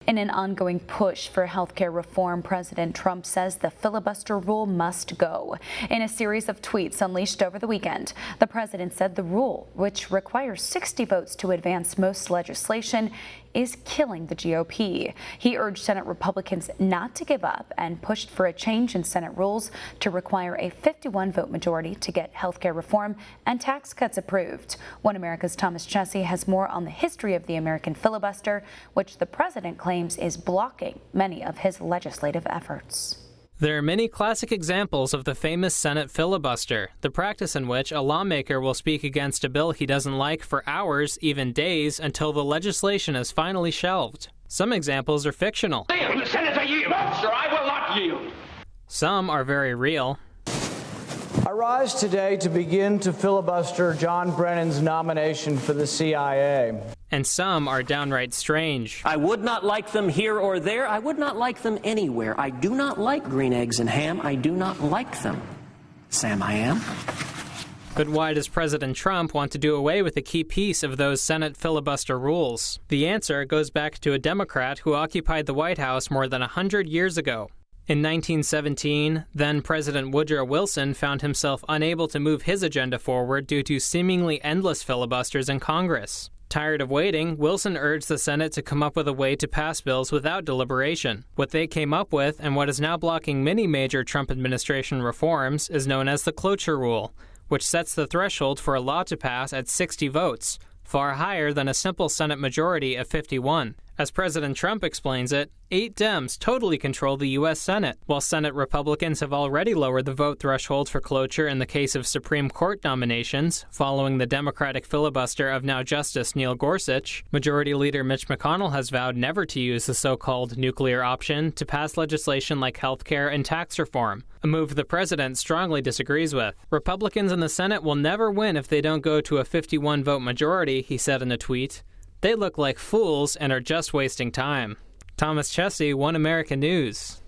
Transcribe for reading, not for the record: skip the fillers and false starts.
In an ongoing push for healthcare reform, President Trump says the filibuster rule must go. In a series of tweets unleashed over the weekend, the president said the rule, which requires 60 votes to advance most legislation, is killing the GOP. He urged Senate Republicans not to give up and pushed for a change in Senate rules to require a 51-vote majority to get healthcare reform and tax cuts approved. One America's Thomas Chesy has more on the history of the American filibuster, which the president claims is blocking many of his legislative efforts. There are many classic examples of the famous Senate filibuster, the practice in which a lawmaker will speak against a bill he doesn't like for hours, even days, until the legislation is finally shelved. Some examples are fictional. Senator, yield. No, sir, I will not yield. Some are very real. I rise today to begin to filibuster John Brennan's nomination for the CIA. And some are downright strange. I would not like them here or there. I would not like them anywhere. I do not like green eggs and ham. I do not like them. Sam, I am. But why does President Trump want to do away with a key piece of those Senate filibuster rules? The answer goes back to a Democrat who occupied the White House more than 100 years ago. In 1917, then-President Woodrow Wilson found himself unable to move his agenda forward due to seemingly endless filibusters in Congress. Tired of waiting, Wilson urged the Senate to come up with a way to pass bills without deliberation. What they came up with, and what is now blocking many major Trump administration reforms, is known as the cloture rule, which sets the threshold for a law to pass at 60 votes, far higher than a simple Senate majority of 51. As President Trump explains it, 8 Dems totally control the U.S. Senate, while Senate Republicans have already lowered the vote threshold for cloture in the case of Supreme Court nominations, following the Democratic filibuster of now Justice Neil Gorsuch. Majority Leader Mitch McConnell has vowed never to use the so-called nuclear option to pass legislation like health care and tax reform, a move the president strongly disagrees with. Republicans in the Senate will never win if they don't go to a 51-vote majority, he said in a tweet. They look like fools and are just wasting time. Thomas Chesy, One America News.